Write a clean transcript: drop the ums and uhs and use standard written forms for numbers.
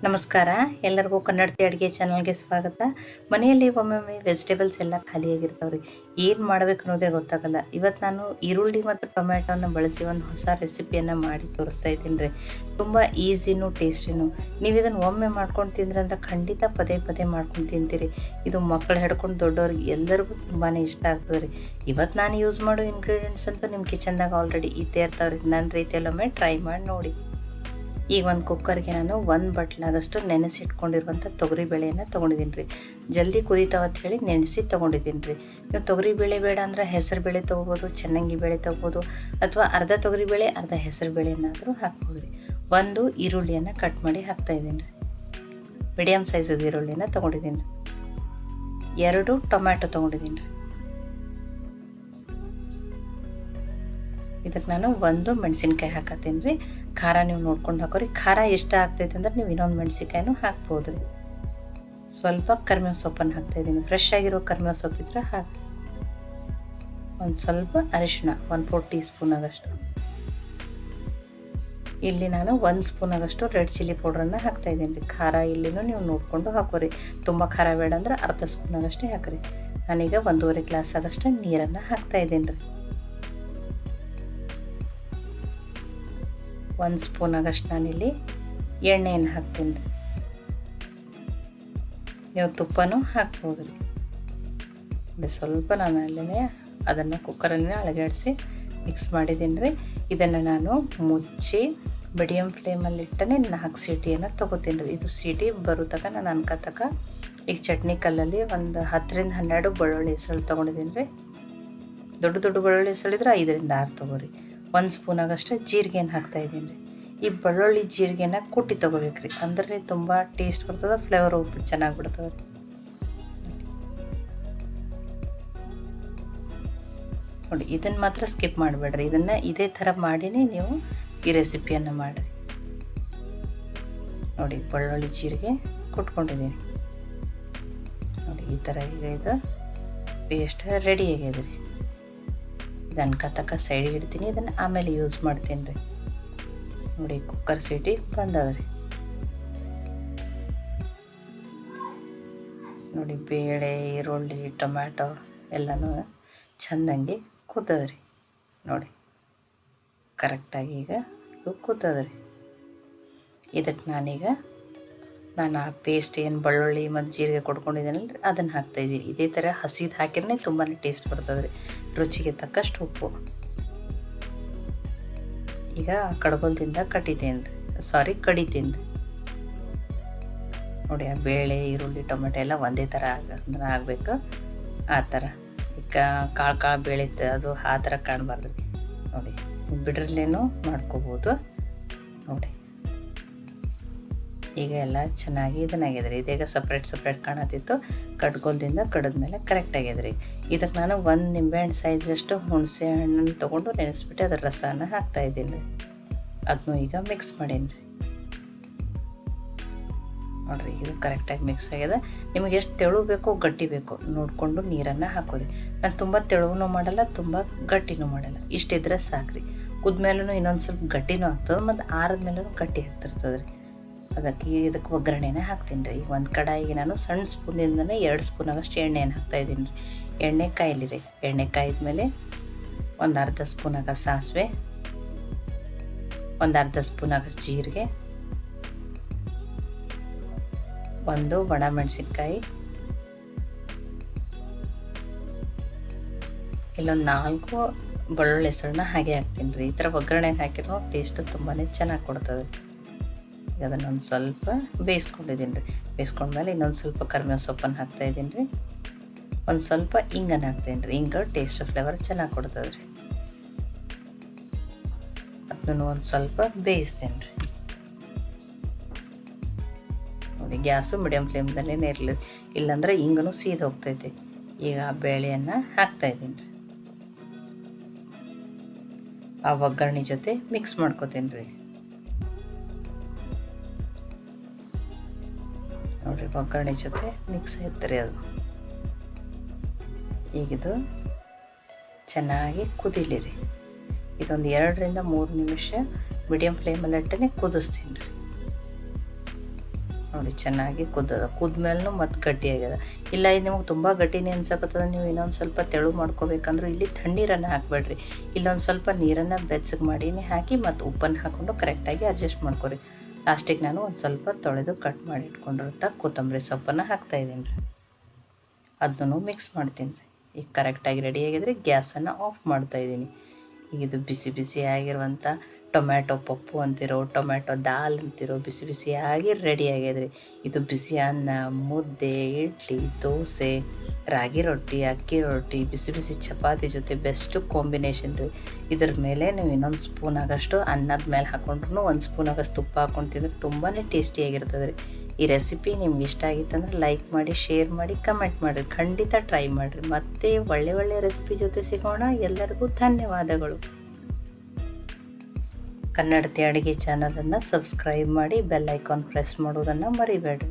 ನಮಸ್ಕಾರ, ಎಲ್ಲರಿಗೂ ಕನ್ನಡತಿ ಅಡುಗೆ ಚಾನಲ್ಗೆ ಸ್ವಾಗತ. ಮನೆಯಲ್ಲಿ ಒಮ್ಮೊಮ್ಮೆ ವೆಜಿಟೇಬಲ್ಸ್ ಎಲ್ಲ ಖಾಲಿಯಾಗಿರ್ತಾವ್ರಿ. ಏನು ಮಾಡಬೇಕು ಅನ್ನೋದೇ ಗೊತ್ತಾಗಲ್ಲ. ಇವತ್ತು ನಾನು ಈರುಳ್ಳಿ ಮತ್ತು ಟೊಮ್ಯಾಟೋನ ಬಳಸಿ ಒಂದು ಹೊಸ ರೆಸಿಪಿಯನ್ನು ಮಾಡಿ ತೋರಿಸ್ತಾ ಇದ್ದೀನಿ ರೀ. ತುಂಬ ಈಸಿನೂ ಟೇಸ್ಟಿನೂ. ನೀವು ಇದನ್ನು ಒಮ್ಮೆ ಮಾಡ್ಕೊಂಡು ತಿಂದ್ರಂದ್ರೆ ಖಂಡಿತ ಪದೇ ಪದೇ ಮಾಡ್ಕೊಂಡು ತಿಂತೀರಿ. ಇದು ಮಕ್ಕಳು ಹಿಡ್ಕೊಂಡು ದೊಡ್ಡವ್ರಿಗೆ ಎಲ್ಲರಿಗೂ ತುಂಬಾ ಇಷ್ಟ ಆಗ್ತದೆ ರೀ. ಇವತ್ತು ನಾನು ಯೂಸ್ ಮಾಡೋ ಇಂಗ್ರೀಡಿಯೆಂಟ್ಸ್ ಅಂತೂ ನಿಮ್ಮ ಕಿಚನ್ದಾಗ ಆಲ್ರೆಡಿ ಇದ್ದೇ ಇರ್ತಾವ್ರಿ. ನನ್ನ ರೀತಿಯಲ್ಲೊಮ್ಮೆ ಟ್ರೈ ಮಾಡಿ ನೋಡಿ. ಈಗ ಒಂದು ಕುಕ್ಕರ್ಗೆ ನಾನು 1 ಬಟ್ಲಾಗಷ್ಟು ನೆನೆಸಿಟ್ಕೊಂಡಿರುವಂಥ ತೊಗರಿಬೇಳೆಯನ್ನು ತೊಗೊಂಡಿದ್ದೀನಿ ರೀ. ಜಲ್ದಿ ಕುದೀತಾವತ್ತು ಹೇಳಿ ನೆನೆಸಿ ತೊಗೊಂಡಿದ್ದೀನಿ ರೀ. ನೀವು ತೊಗರಿಬೇಳೆ ಬೇಡ ಅಂದರೆ ಹೆಸರುಬೇಳೆ ತೊಗೋಬೋದು, ಚೆನ್ನಾಗಿ ಬೇಳೆ ತೊಗೋಬೋದು, ಅಥವಾ ಅರ್ಧ ತೊಗರಿಬೇಳೆ ಅರ್ಧ ಹೆಸರುಬೇಳೆನಾದರೂ ಹಾಕ್ಬೋದು ರೀ. 1 ಈರುಳ್ಳಿಯನ್ನು ಕಟ್ ಮಾಡಿ ಹಾಕ್ತಾಯಿದ್ದೀನಿ ರೀ. ಮೀಡಿಯಮ್ ಸೈಜದ ಈರುಳ್ಳಿನ ತೊಗೊಂಡಿದ್ದೀನಿ ರೀ. 2 ಟೊಮ್ಯಾಟೊ ತೊಗೊಂಡಿದ್ದೀನಿ ರೀ. ಇದಕ್ಕೆ ನಾನು 1 ಮೆಣಸಿನ್ಕಾಯಿ ಹಾಕತ್ತೀನಿ ರೀ. ಖಾರ ನೀವು ನೋಡ್ಕೊಂಡು ಹಾಕೋರಿ. ಖಾರ ಇಷ್ಟ ಆಗ್ತೈತೆ ಅಂದ್ರೆ ನೀವು ಇನ್ನೊಂದು ಮೆಣಸಿನ್ಕಾಯಿನೂ ಹಾಕ್ಬೋದು ರೀ. ಸ್ವಲ್ಪ ಕರಿಬೇವು ಸೊಪ್ಪನ್ನು ಹಾಕ್ತಾಯಿದ್ದೀನಿ. ಫ್ರೆಶ್ ಆಗಿರೋ ಕರಿಬೇವು ಸೊಪ್ಪಿದ್ರೆ ಹಾಕಿ. ಒಂದು ಸ್ವಲ್ಪ ಅರಿಶಿಣ 1/4 ಟೀ ಸ್ಪೂನ್ ಆಗಷ್ಟು. ಇಲ್ಲಿ ನಾನು 1 ಸ್ಪೂನ್ ಆಗಷ್ಟು ರೆಡ್ ಚಿಲ್ಲಿ ಪೌಡ್ರನ್ನು ಹಾಕ್ತಾಯಿದ್ದೀನಿ ರೀ. ಖಾರ ಇಲ್ಲಿನೂ ನೀವು ನೋಡಿಕೊಂಡು ಹಾಕೋರಿ. ತುಂಬ ಖಾರ ಬೇಡ ಅಂದ್ರೆ ಅರ್ಧ ಸ್ಪೂನ್ ಆಗಷ್ಟೇ ಹಾಕಿರಿ. ನಾನೀಗ 1.5 ಗ್ಲಾಸ್ ಆಗಷ್ಟು ನೀರನ್ನು ಹಾಕ್ತಾಯಿದ್ದೀನಿ ರೀ. 1 ಸ್ಪೂನ್ ಆಗಷ್ಟು ನಾನಿಲ್ಲಿ ಎಣ್ಣೆಯನ್ನು ಹಾಕ್ತೀನಿ ರೀ. ನೀವು ತುಪ್ಪನೂ ಹಾಕ್ಬೋದು ರೀ. ಸ್ವಲ್ಪ ನಾನು ಅಲ್ಲೇ ಅದನ್ನು ಕುಕ್ಕರನ್ನೇ ಅಳಗಾಡಿಸಿ ಮಿಕ್ಸ್ ಮಾಡಿದ್ದೀನಿ ರೀ. ಇದನ್ನು ನಾನು ಮುಚ್ಚಿ ಮೀಡಿಯಮ್ ಫ್ಲೇಮಲ್ಲಿ ಇಟ್ಟನೆ 4 ಸೀಟಿಯನ್ನು ತೊಗೋತೀನಿ ರೀ. ಇದು ಸೀಟಿ ಬರೋ ತನಕ ನಾನು ಅನ್ಕೋತಕ ಈಗ ಚಟ್ನಿ ಕಲ್ಲಲ್ಲಿ ಒಂದು 10ರಿಂದ 12 ಬೆಳ್ಳುಳ್ಳಿ ಹೆಸರು ತೊಗೊಂಡಿದ್ದೀನಿ ರೀ. ದೊಡ್ಡ ಬೆಳ್ಳುಳ್ಳಿ ಹೆಸಳಿದ್ರೆ 5ರಿಂದ 6 ತೊಗೋರಿ. 1 ಸ್ಪೂನ್ ಆಗಷ್ಟು ಜೀರಿಗೆಯನ್ನು ಹಾಕ್ತಾಯಿದ್ದೀನಿ ರೀ. ಈ ಬೆಳ್ಳುಳ್ಳಿ ಜೀರಿಗೆನ ಕುಟ್ಟಿ ತೊಗೋಬೇಕು ರೀ. ಅಂದ್ರೆ ತುಂಬ ಟೇಸ್ಟ್ ಬರ್ತದೆ, ಫ್ಲೇವರ್ ಉಪ್ಪಿಟ್ಟು ಚೆನ್ನಾಗಿ ಬಿಡ್ತದೆ ರೀ. ನೋಡಿ, ಇದನ್ನು ಮಾತ್ರ ಸ್ಕಿಪ್ ಮಾಡಬೇಡ್ರಿ. ಇದನ್ನು ಇದೇ ಥರ ಮಾಡಿನೇ ನೀವು ಈ ರೆಸಿಪಿಯನ್ನು ಮಾಡಿರಿ. ನೋಡಿ, ಬೆಳ್ಳುಳ್ಳಿ ಜೀರಿಗೆ ಕುಟ್ಕೊಂಡಿದ್ದೀನಿ ನೋಡಿ. ಈ ಥರ ಈಗ ಇದು ಪೇಸ್ಟ್ ರೆಡಿ ಆಗ್ಯದ ರೀ. ಇದನ್ನು ಕತ್ತಕ ಸೈಡಿಗೆ ಇಡ್ತೀನಿ. ಇದನ್ನು ಆಮೇಲೆ ಯೂಸ್ ಮಾಡ್ತೀನಿ ರೀ. ನೋಡಿ, ಕುಕ್ಕರ್ ಸೀಟಿ ಬಂದದ ರೀ. ನೋಡಿ, ಬೇಳೆ, ಈರುಳ್ಳಿ, ಟೊಮ್ಯಾಟೊ ಎಲ್ಲನೂ ಚೆಂದಂಗೆ ಕುದ್ದದ ರೀ. ನೋಡಿ, ಕರೆಕ್ಟಾಗಿ ಈಗ ಇದು ಕುದ್ದದ ರೀ. ಇದಕ್ಕೆ ನಾನು ಆ ಪೇಸ್ಟ್ ಏನು ಬೆಳ್ಳುಳ್ಳಿ ಮತ್ತು ಜೀರಿಗೆ ಕೊಡ್ಕೊಂಡಿದ್ದೀನಲ್ಲ ರೀ, ಅದನ್ನು ಹಾಕ್ತಾಯಿದ್ದೀನಿ. ಇದೇ ಥರ ಹಸಿದು ಹಾಕಿದ್ರೆ ತುಂಬಾ ಟೇಸ್ಟ್ ಬರ್ತದೆ ರೀ. ರುಚಿಗೆ ತಕ್ಕಷ್ಟು ಉಪ್ಪು. ಈಗ ಕಡ್ಗೋಲ್ದಿಂದ ಕಡಿತೀನಿ ರೀ. ನೋಡಿ, ಆ ಬೇಳೆ, ಈರುಳ್ಳಿ, ಟೊಮೆಟೊ ಎಲ್ಲ ಒಂದೇ ಥರ ಆಗಬೇಕು. ಆ ಥರ ಈಗ ಕಾಳು ಬೇಳಿತ್ತು ಅದು ಆ ಥರ ಕಾಣಬಾರ್ದು ರೀ. ನೋಡಿ, ಬಿಡ್ರಲ್ಲೇನೂ ಮಾಡ್ಕೋಬೋದು. ನೋಡಿ, ಈಗ ಎಲ್ಲ ಚೆನ್ನಾಗಿ ಇದನ್ನಾಗ್ಯದ ರೀ. ಇದೀಗ ಸಪ್ರೇಟ್ ಕಾಣತ್ತಿತ್ತು. ಕಡ್ಗೋಲ್ದಿಂದ ಕಡಿದ್ಮೇಲೆ ಕರೆಕ್ಟ್ ಆಗ್ಯದ ರೀ. ಇದಕ್ಕೆ ನಾನು 1 ನಿಂಬೆಹಣ್ಣು ಸೈಜಷ್ಟು ಹುಣಸೆ ಹಣ್ಣನ್ನು ತೊಗೊಂಡು ನೆನೆಸ್ಬಿಟ್ಟು ಅದರ ರಸನ ಹಾಕ್ತಾಯಿದ್ದೀನಿ ರೀ. ಅದನ್ನೂ ಈಗ ಮಿಕ್ಸ್ ಮಾಡೀನಿ ರೀ. ನೋಡಿರಿ, ಇದು ಕರೆಕ್ಟಾಗಿ ಮಿಕ್ಸ್ ಆಗ್ಯದ. ನಿಮಗೆ ಎಷ್ಟು ತೆಳು ಬೇಕೋ ಗಟ್ಟಿ ಬೇಕೋ ನೋಡಿಕೊಂಡು ನೀರನ್ನು ಹಾಕೋರಿ. ನಾನು ತುಂಬ ತೆಳುವೂ ಮಾಡಲ್ಲ, ತುಂಬ ಗಟ್ಟಿನೂ ಮಾಡಲ್ಲ. ಇಷ್ಟಿದ್ರೆ ಸಾಕ್ರಿ. ಕುದ್ಮೇಲೂ ಇನ್ನೊಂದು ಸ್ವಲ್ಪ ಗಟ್ಟಿನೂ ಆಗ್ತದೆ, ಮತ್ತು ಆರಿದ್ಮೇಲೂ ಗಟ್ಟಿ ಆಗ್ತಿರ್ತದೆ ರೀ. ಇದಕ್ಕೆ ಒಗ್ಗರಣೆನ ಹಾಕ್ತೀನಿ ರೀ. ಈಗ ಒಂದು ಕಡಾಯಿಗೆ ನಾನು ಸಣ್ಣ ಸ್ಪೂನಿಂದನೇ 2 ಸ್ಪೂನ್ ಆಗಷ್ಟು ಎಣ್ಣೆಯನ್ನು ಹಾಕ್ತಾಯಿದ್ದೀನಿ ರೀ. ಎಣ್ಣೆ ಕಾಯಲಿ ರೀ. ಎಣ್ಣೆ ಕಾಯಿದ್ಮೇಲೆ ಒಂದು ಅರ್ಧ ಸ್ಪೂನ್ ಆಗ ಸಾಸಿವೆ, ಒಂದು ಅರ್ಧ ಸ್ಪೂನ್ ಆಗಷ್ಟು ಜೀರಿಗೆ, 1 ಒಣ ಮೆಣಸಿನ್ಕಾಯಿ, ಇಲ್ಲೊಂದು 4 ಬೆಳ್ಳುಳ್ಳಿ ಹೆಸರನ್ನ ಹಾಗೆ ಹಾಕ್ತೀನಿ ರೀ. ಈ ಥರ ಒಗ್ಗರಣೆಗೆ ಹಾಕಿರೋ ಟೇಸ್ಟ್ ತುಂಬಾ ಚೆನ್ನಾಗಿ ಕೊಡ್ತದೆ. ಈಗ ಅದನ್ನೊಂದು ಸ್ವಲ್ಪ ಬೇಯಿಸ್ಕೊಂಡಿದ್ದೀನಿ ರೀ. ಬೇಯಿಸ್ಕೊಂಡ್ಮೇಲೆ ಇನ್ನೊಂದು ಸ್ವಲ್ಪ ಕರಿಬೇವು ಸೊಪ್ಪನ್ನು ಹಾಕ್ತಾಯಿದ್ದೀನಿ ರೀ. ಒಂದು ಸ್ವಲ್ಪ ಹಿಂಗನ್ನು ಹಾಕ್ತೀನಿ ರೀ. ಹಿಂಗೆ ಟೇಸ್ಟ್ ಫ್ಲೇವರ್ ಚೆನ್ನಾಗಿ ಕೊಡ್ತದೆ ರೀ. ಅದನ್ನು ಒಂದು ಸ್ವಲ್ಪ ಬೇಯಿಸ್ತೀನಿ ರೀ. ನೋಡಿ, ಗ್ಯಾಸು ಮೀಡಿಯಮ್ ಫ್ಲೇಮ್ದಲ್ಲೇ ಇರಲಿ, ಇಲ್ಲಾಂದ್ರೆ ಹಿಂಗೂ ಸೀದ್ ಹೋಗ್ತೈತಿ. ಈಗ ಆ ಬೇಳೆಯನ್ನು ಹಾಕ್ತಾಯಿದ್ದೀನಿ ರೀ. ಆ ಒಗ್ಗರಣೆ ಜೊತೆ ಮಿಕ್ಸ್ ಮಾಡ್ಕೊತೀನಿ ರೀ. ನೋಡಿರಿ, ಒಗ್ಗರಣೆ ಜೊತೆ ಮಿಕ್ಸ್ ಆಯ್ತು ಅದು. ಈಗಿದು ಚೆನ್ನಾಗಿ ಕುದೀಲಿ ರೀ. ಇದೊಂದು 2ರಿಂದ 3 ನಿಮಿಷ ಮೀಡಿಯಮ್ ಫ್ಲೇಮಲ್ಲಿ ಇಟ್ಟನೆ ಕುದಿಸ್ತೀನಿ ರೀ. ನೋಡಿ ಚೆನ್ನಾಗಿ ಕುದ್ಮೇಲೂ ಮತ್ತು ಗಟ್ಟಿಯಾಗ್ಯದ. ಇಲ್ಲ ಇದು ನಿಮಗೆ ತುಂಬ ಗಟ್ಟಿನೇ ಅನ್ಸಕತ್ತದ, ನೀವು ಇನ್ನೊಂದು ಸ್ವಲ್ಪ ತೆಳು ಮಾಡ್ಕೋಬೇಕಂದ್ರೆ ಇಲ್ಲಿ ತಣ್ಣೀರನ್ನು ಹಾಕಬೇಡ್ರಿ, ಇಲ್ಲೊಂದು ಸ್ವಲ್ಪ ನೀರನ್ನು ಬೆಚ್ಚಗೆ ಮಾಡೀನಿ ಹಾಕಿ ಮತ್ತು ಉಪ್ಪನ್ನು ಹಾಕ್ಕೊಂಡು ಕರೆಕ್ಟಾಗಿ ಅಡ್ಜಸ್ಟ್ ಮಾಡ್ಕೊರಿ. ಲಾಸ್ಟಿಗೆ ನಾನು ಒಂದು ಸ್ವಲ್ಪ ತೊಳೆದು ಕಟ್ ಮಾಡಿ ಇಟ್ಕೊಂಡಿರುತ್ತಾ ಕೊತ್ತಂಬರಿ ಸೊಪ್ಪನ್ನು ಹಾಕ್ತಾಯಿದ್ದೀನಿ ರೀ. ಅದನ್ನು ಮಿಕ್ಸ್ ಮಾಡ್ತೀನಿ ರೀ. ಈಗ ಕರೆಕ್ಟಾಗಿ ರೆಡಿಯಾಗಿದ್ರೆ ಗ್ಯಾಸನ್ನು ಆಫ್ ಮಾಡ್ತಾಯಿದ್ದೀನಿ. ಈಗ ಇದು ಬಿಸಿ ಬಿಸಿ ಆಗಿರುವಂಥ ಟೊಮ್ಯಾಟೊ ಪಪ್ಪು ಅಂತಿರೋ, ಟೊಮ್ಯಾಟೊ ದಾಲ್ ಅಂತಿರೋ ಬಿಸಿ ಬಿಸಿಯಾಗಿ ರೆಡಿ ಆಗ್ಯದ್ರಿ. ಇದು ಬಿಸಿ ಅನ್ನ, ಮುದ್ದೆ, ಇಡ್ಲಿ, ದೋಸೆ, ರಾಗಿ ರೊಟ್ಟಿ, ಅಕ್ಕಿ ರೊಟ್ಟಿ, ಬಿಸಿ ಬಿಸಿ ಚಪಾತಿ ಜೊತೆ ಬೆಸ್ಟು ಕಾಂಬಿನೇಷನ್ ರೀ. ಇದ್ರ ಮೇಲೆ ನೀವು ಇನ್ನೊಂದು ಸ್ಪೂನ್ ಆಗಷ್ಟು ಅನ್ನದ ಮೇಲೆ ಹಾಕ್ಕೊಂಡ್ರು, ಒಂದು ಸ್ಪೂನ್ ಆಗಷ್ಟು ತುಪ್ಪ ಹಾಕ್ಕೊಂಡು ತಿಂದ್ರೆ ತುಂಬಾ ಟೇಸ್ಟಿಯಾಗಿರ್ತದೆ ರೀ. ಈ ರೆಸಿಪಿ ನಿಮ್ಗೆ ಇಷ್ಟ ಆಗಿತ್ತಂದ್ರೆ ಲೈಕ್ ಮಾಡಿ, ಶೇರ್ ಮಾಡಿ, ಕಮೆಂಟ್ ಮಾಡಿರಿ. ಖಂಡಿತ ಟ್ರೈ ಮಾಡಿರಿ. ಮತ್ತೆ ಒಳ್ಳೆ ರೆಸಿಪಿ ಜೊತೆ ಸಿಗೋಣ. ಎಲ್ಲರಿಗೂ ಧನ್ಯವಾದಗಳು. ಕನ್ನಡತಿ ಅಡುಗೆ ಚಾನಲನ್ನು ಸಬ್ಸ್ಕ್ರೈಬ್ ಮಾಡಿ, ಬೆಲ್ ಐಕಾನ್ ಪ್ರೆಸ್ ಮಾಡೋದನ್ನು ಮರಿಬೇಡ್ರಿ.